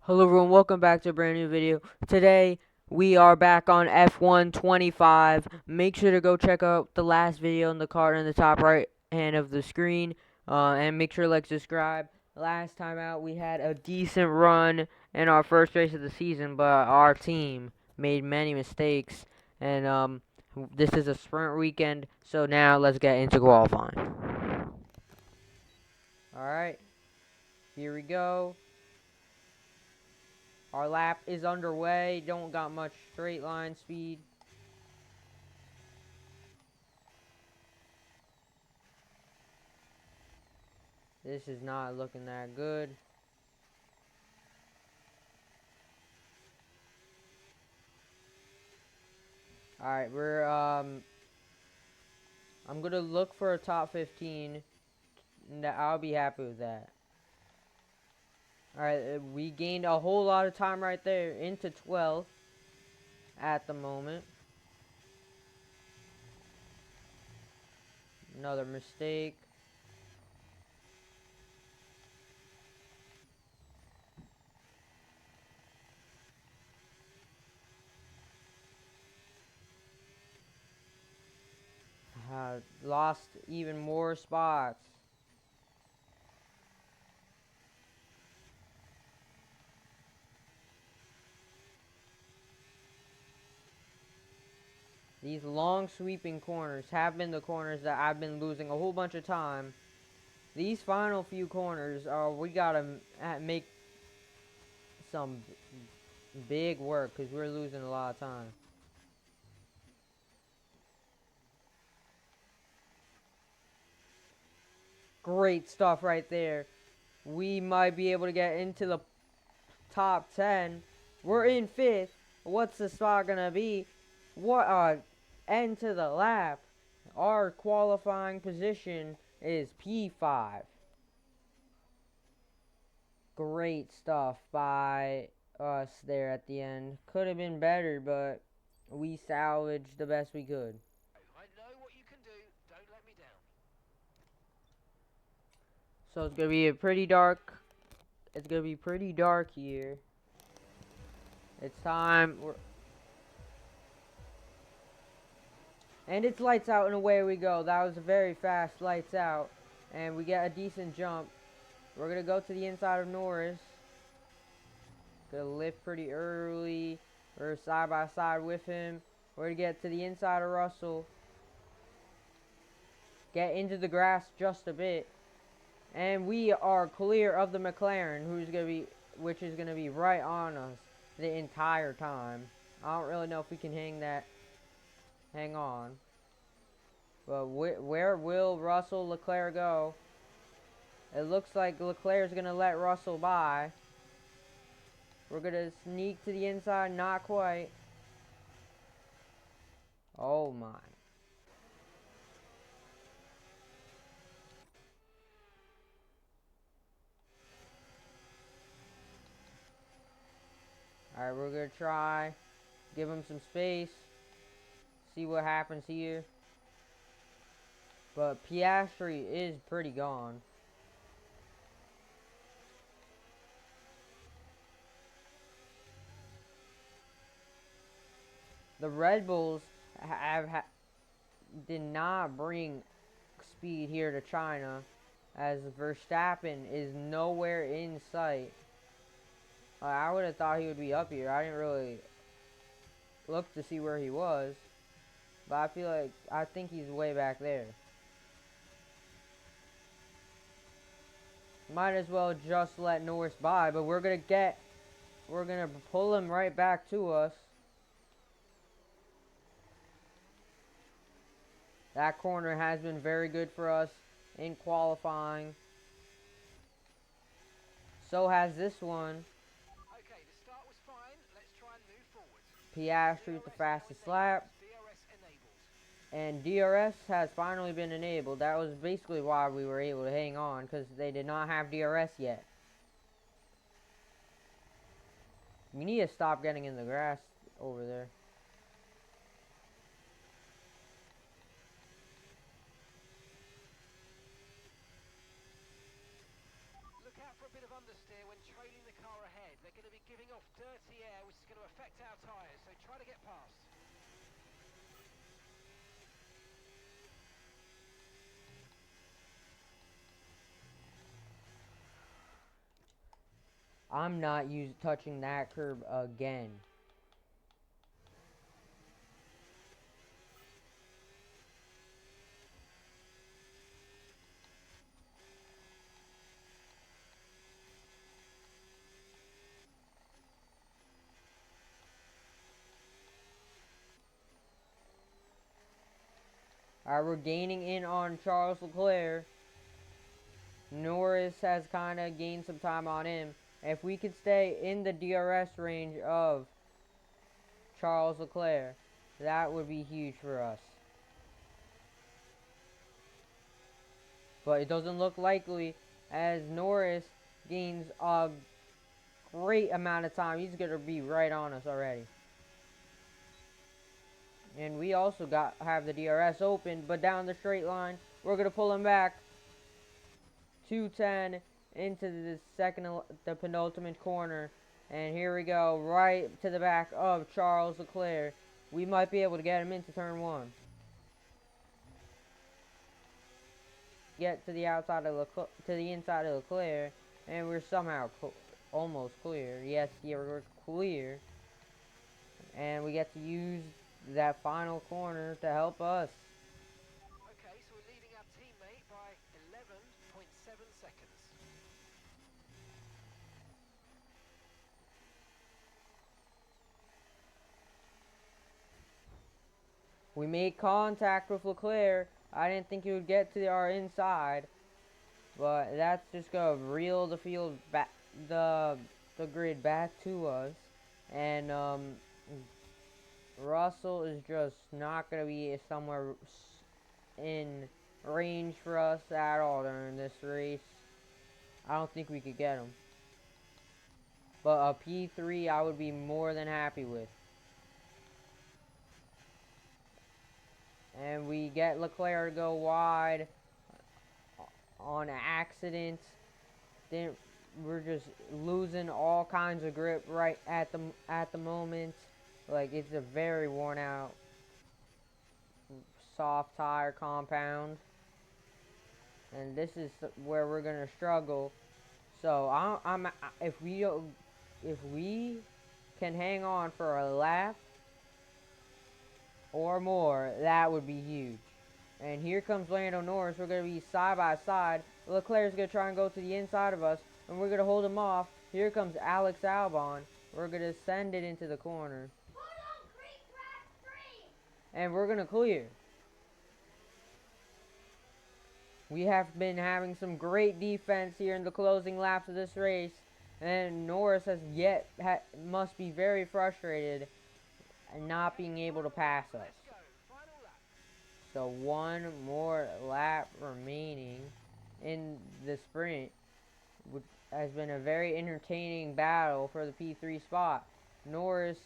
Hello everyone, welcome back to a brand new video. Today we are back on F125. Make sure to go check out the last video in the card in the top right hand of the screen. And make sure to like, subscribe. Last time out we had a decent run in our first race of the season, but our team made many mistakes. And this is a sprint weekend, so now let's get into qualifying. Alright, here we go. Our lap is underway. Don't got much straight line speed. This is not looking that good. Alright, I'm gonna look for a top 15, and I'll be happy with that. Alright, we gained a whole lot of time right there into 12th at the moment. Another mistake. Lost even more spots. These long sweeping corners have been the corners that I've been losing a whole bunch of time. These final few corners are, we gotta make some big work because we're losing a lot of time. Great stuff right there. We might be able to get into the top 10. We're in 5th. What's the spot gonna be? What end to the lap. Our qualifying position is P5. Great stuff by us there at the end. Could have been better, but we salvaged the best we could. I know what you can do. Don't let me down. So it's gonna be a pretty dark. It's gonna be pretty dark here. It's time. And it's lights out and away we go. That was a very fast lights out. And we get a decent jump. We're gonna go to the inside of Norris. Gonna lift pretty early. We're side by side with him. We're gonna get to the inside of Russell. Get into the grass just a bit. And we are clear of the McLaren, which is gonna be right on us the entire time. I don't really know if we can hang on. But where will Russell Leclerc go? It looks like Leclerc's gonna let Russell by. We're gonna sneak to the inside, not quite. Oh my. Alright, we're gonna try. Give him some space. See what happens here. But Piastri is pretty gone. The Red Bulls did not bring speed here to China, as Verstappen is nowhere in sight. I would have thought he would be up here. I didn't really look to see where he was, but I think he's way back there. Might as well just let Norris by, but we're gonna pull him right back to us. That corner has been very good for us in qualifying. So has this one. Okay, the start was fine. Let's try and move forward. Piastri with the fastest lap. DRS enabled. And DRS has finally been enabled. That was basically why we were able to hang on, because they did not have DRS yet. We need to stop getting in the grass over there. Look out for a bit of understeer when trailing the car ahead. They're going to be affect our tyres, so try to get past. I'm not touching that curb again. Alright, we're gaining in on Charles Leclerc. Norris has kind of gained some time on him. If we could stay in the DRS range of Charles Leclerc, that would be huge for us. But it doesn't look likely as Norris gains a great amount of time. He's going to be right on us already. And we also have the DRS open, but down the straight line, we're going to pull him back. 210 into the penultimate corner. And here we go, right to the back of Charles Leclerc. We might be able to get him into turn 1. Get to the outside of the inside of Leclerc, and we're somehow almost clear. Yes, yeah, we're clear. And we get to use that final corner to help us. Okay, so we're leading our teammate by 11.7 seconds. We made contact with Leclerc. I didn't think he would get to our inside, but that's just gonna reel the field back, the grid back to us, and Russell is just not gonna be somewhere in range for us at all during this race. I don't think we could get him, but a P3 I would be more than happy with. And we get Leclerc to go wide on accident. Then we're just losing all kinds of grip right at the moment. Like, it's a very worn out soft tire compound, and this is where we're gonna struggle. So if we can hang on for a lap or more, that would be huge. And here comes Lando Norris. We're going to be side by side. Leclerc's going to try and go to the inside of us, and we're going to hold him off. Here comes Alex Albon. We're going to send it into the corner. And we're going to clear. We have been having some great defense here in the closing laps of this race. And Norris must be very frustrated and not being able to pass us. So one more lap remaining in the sprint, which has been a very entertaining battle for the P3 spot. Norris,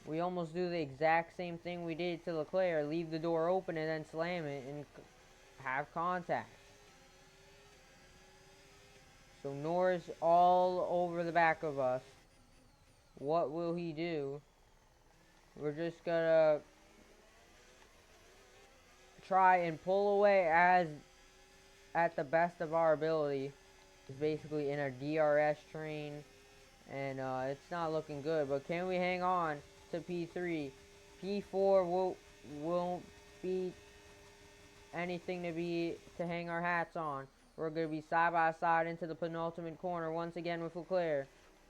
we almost do the exact same thing we did to Leclerc, leave the door open and then slam it and have contact. So Norris all over the back of us. What will he do? We're just gonna try and pull away at the best of our ability. It's basically in our DRS train, and it's not looking good. But can we hang on to P3? P4 won't be anything to hang our hats on. We're going to be side by side into the penultimate corner once again with Leclerc.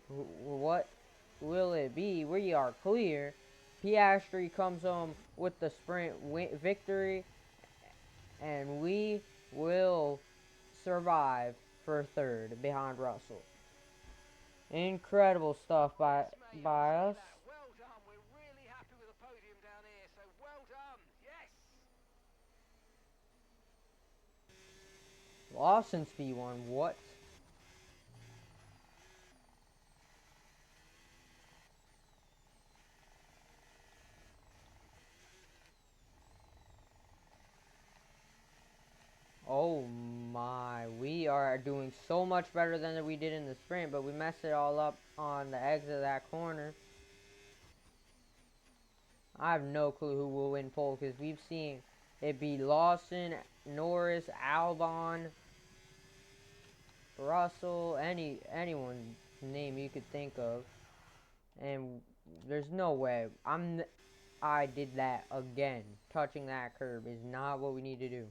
What will it be? We are clear. Piastri comes home with the sprint victory, and we will survive for third behind Russell. Incredible stuff by us. Well done. We're really happy with the podium down here, so well done. Yes. Lawson P1, what? Oh my, we are doing so much better than we did in the sprint, but we messed it all up on the exit of that corner. I have no clue who will win pole because we've seen it be Lawson, Norris, Albon, Russell, anyone's name you could think of, and there's no way I did that again. Touching that curb is not what we need to do.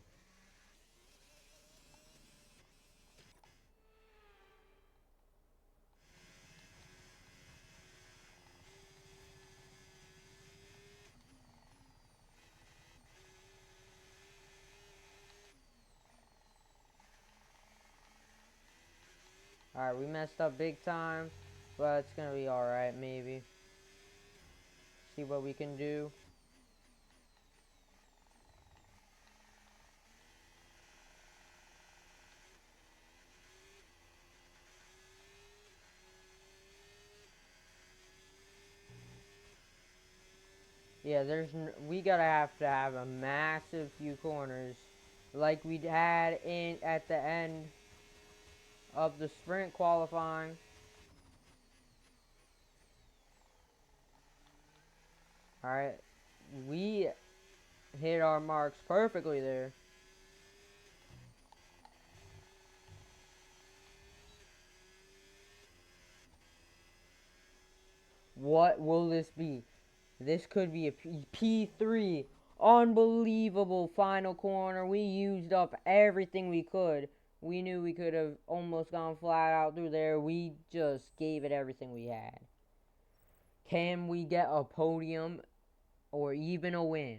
Alright, we messed up big time, but it's gonna be alright, maybe. See what we can do. Yeah, we gotta have to have a massive few corners like we had at the end of the sprint qualifying. Alright, we hit our marks perfectly there. What will this be? This could be a P3. Unbelievable final corner. We used up everything we could. We knew we could have almost gone flat out through there. We just gave it everything we had. Can we get a podium or even a win?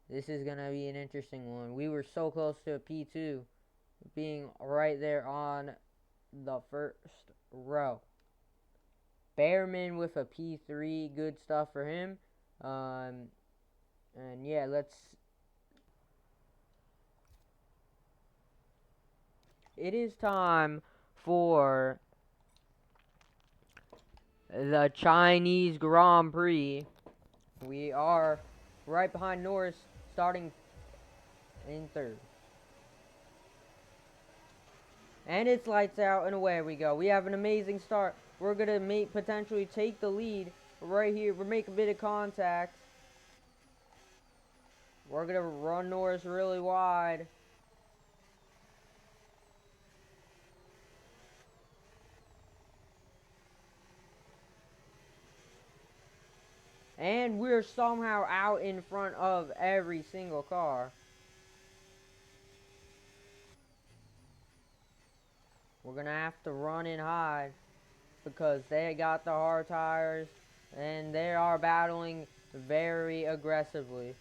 This is going to be an interesting one. We were so close to a P2 being right there on the first row. Behrman with a P3, good stuff for him. And yeah, it is time for the Chinese Grand Prix. We are right behind Norris, starting in third. And it's lights out, and away we go. We have an amazing start. We're going to potentially take the lead right here. We're making a bit of contact. We're going to run Norris really wide. And we're somehow out in front of every single car. We're going to have to run and hide because they got the hard tires and they are battling very aggressively.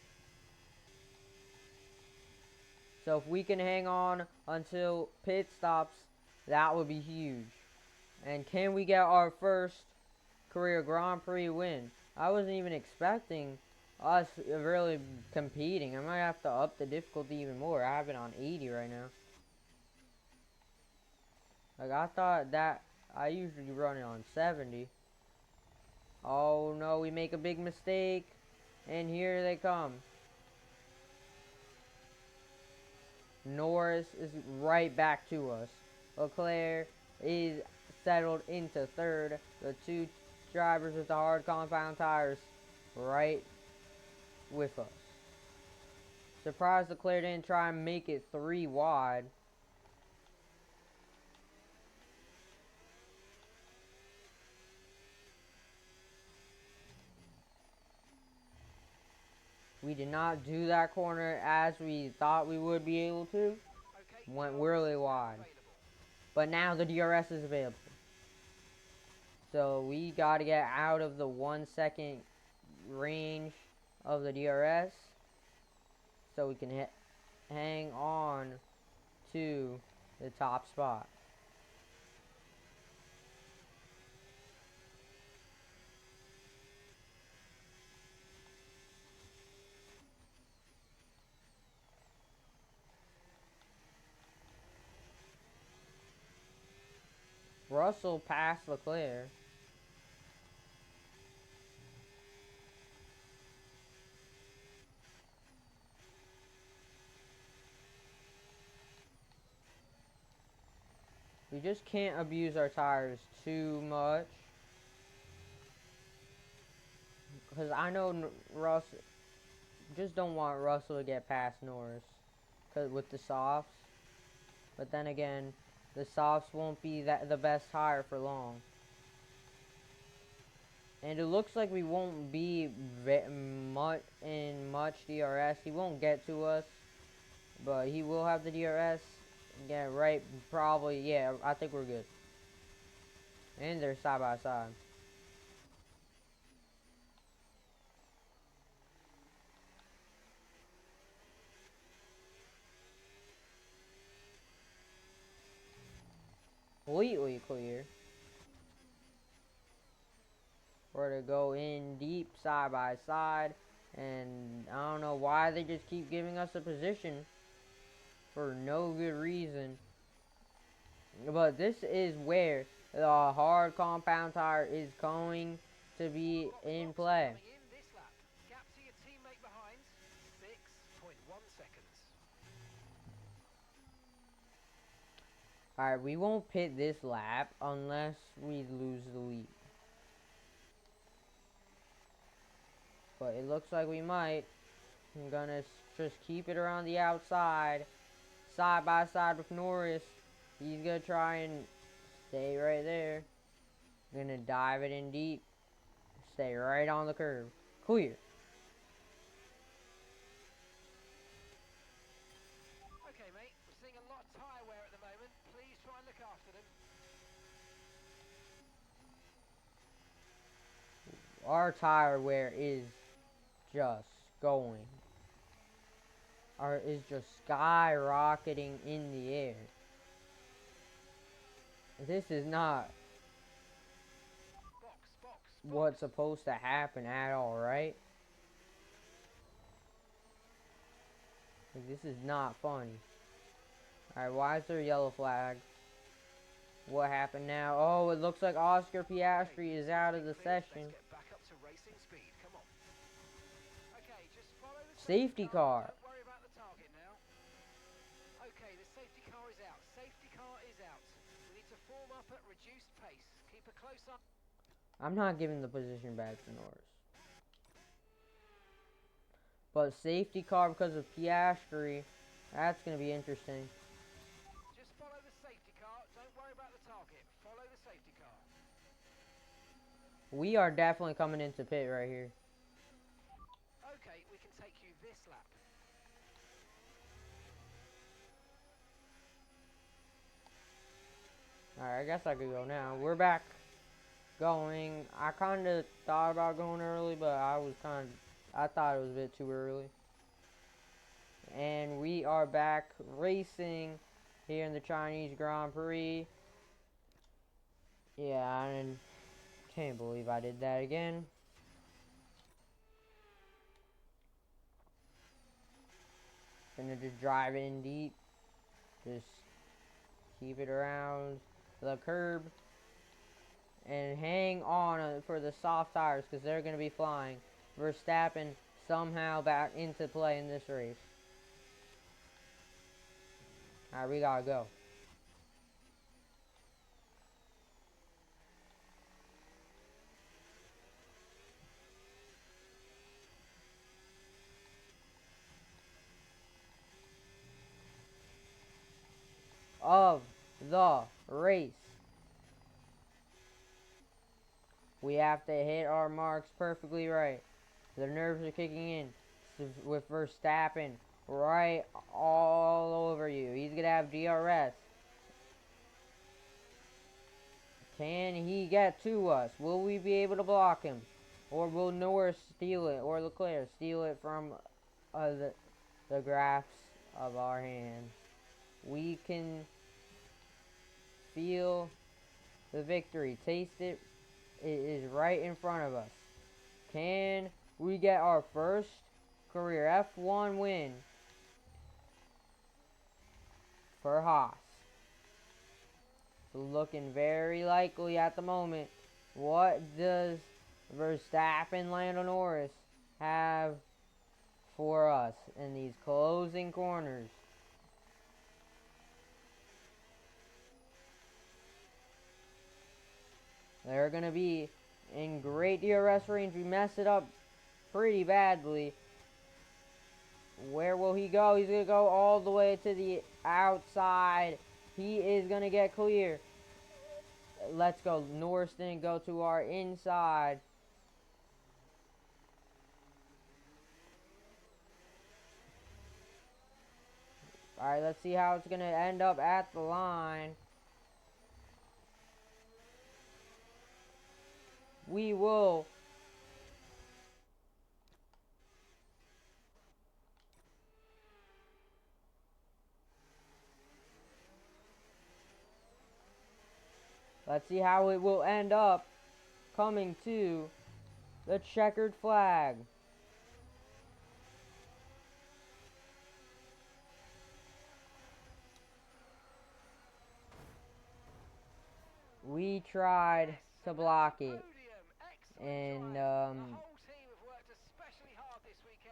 So if we can hang on until pit stops, that would be huge. And can we get our first career Grand Prix win? I wasn't even expecting us really competing. I might have to up the difficulty even more. I have it on 80 right now. Like, I thought that I usually run it on 70. Oh no, we make a big mistake. And here they come. Norris is right back to us. Leclerc is settled into third. The two drivers with the hard compound tires right with us. Surprised Leclerc didn't try and make it 3 wide. We did not do that corner as we thought we would be able to. Went really wide. But now the DRS is available. So we got to get out of the 1 second range of the DRS. So we can hang on to the top spot. Russell passed Leclerc. We just can't abuse our tires too much. because I know Russell, just don't want Russell to get past Norris, cause with the softs. But then again, the softs won't be the best tire for long. And it looks like we won't be much DRS. He won't get to us, but he will have the DRS. Yeah, right. Probably. Yeah, I think we're good. And they're side by side. Completely clear. We're to go in deep side by side. And I don't know why they just keep giving us a position for no good reason. But this is where the hard compound tire is going to be in play. In this lap. Gap to your teammate behind, 6.1 seconds. Alright, we won't pit this lap unless we lose the lead. But it looks like we might. I'm gonna just keep it around the outside. Side by side with Norris. He's gonna try and stay right there. Gonna dive it in deep. Stay right on the curve. Clear. Okay, mate. We're seeing a lot of tyre wear at the moment. Please try and look after them. Our tire wear is just going. Is just skyrocketing in the air. This is not Box. what's supposed to happen at all, right? Like, this is not funny. Alright, why is there a yellow flag? What happened now? Oh, it looks like Oscar Piastri is out of the session. Let's get back up to racing speed. Come on. Okay, just follow the Safety car. Don't worry about the target now. Okay, the safety car is out. Safety car is out. We need to form up at reduced pace. Keep a close eye. I'm not giving the position back to Norris. But safety car because of Piastri, that's going to be interesting. Just follow the safety car. Don't worry about the target. Follow the safety car. We are definitely coming into pit right here. Okay, we can take you this lap. Alright, I guess I could go now. We're back going. I kind of thought about going early, but I thought it was a bit too early. And we are back racing here in the Chinese Grand Prix. Yeah, I can't believe I did that again. Gonna just drive in deep. Just keep it around the curb. And hang on for the soft tires because they're going to be flying. Verstappen somehow back into play in this race. Alright, we gotta go. Of the race. We have to hit our marks perfectly right. The nerves are kicking in with Verstappen right all over you. He's going to have DRS. Can he get to us? Will we be able to block him? Or will Norris steal it? Or Leclerc steal it from the grasp of our hands? We can feel the victory. Taste it. It is right in front of us. Can we get our first career F1 win for Haas? Looking very likely at the moment. What does Verstappen, Lando Norris have for us in these closing corners? They're going to be in great DRS range. We mess it up pretty badly. Where will he go? He's going to go all the way to the outside. He is going to get clear. Let's go. Norris didn't go to our inside. Alright, let's see how it's going to end up at the line. We will. Let's see how it will end up coming to the checkered flag. We tried to block it, and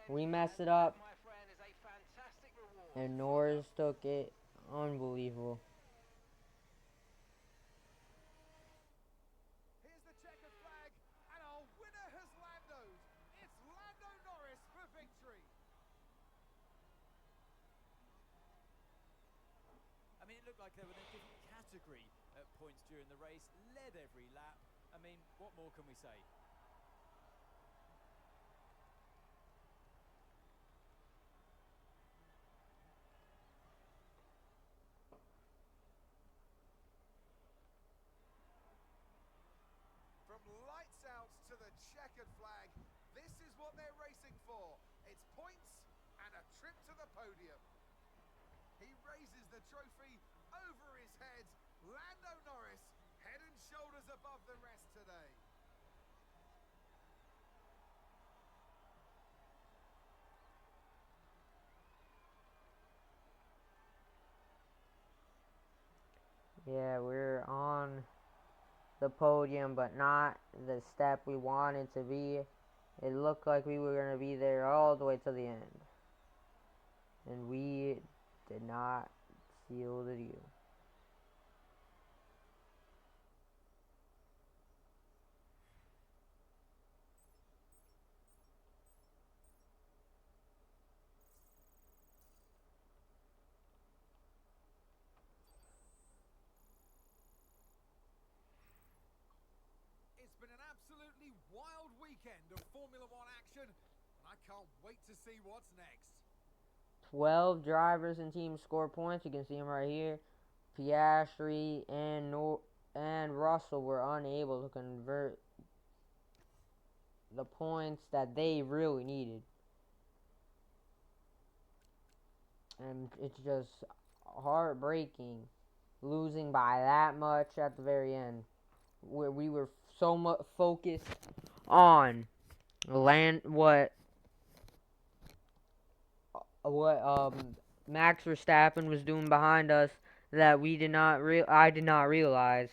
we messed it up, and Norris took it. Unbelievable. Here's the checkered flag, and our winner has Lando's. It's Lando Norris for victory. I mean, it looked like they were in a different category at points during the race, led every lap. I mean, what more can we say? From lights out to the checkered flag, this is what they're racing for. It's points and a trip to the podium. He raises the trophy over his head. Lando Norris, head and shoulders above the rest today. Yeah, we're on the podium, but not the step we wanted to be. It looked like we were going to be there all the way to the end. And we did not seal the deal. It's been an absolutely wild weekend of Formula One action, and I can't wait to see what's next. 12 drivers and teams score points. You can see them right here. Piastri and Russell were unable to convert the points that they really needed. And it's just heartbreaking losing by that much at the very end, where we were so much focused on what Max Verstappen was doing behind us that I did not realize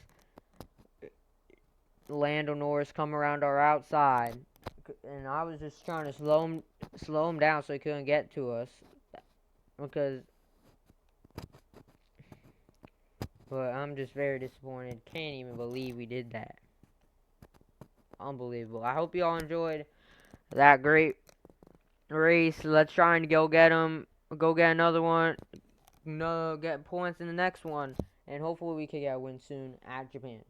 Lando Norris come around our outside, and I was just trying to slow him down so he couldn't get to us, but I'm just very disappointed. Can't even believe we did that. Unbelievable. I hope you all enjoyed that great race. Let's try and go get another one. No, get points in the next one, and hopefully we can get a win soon at Japan.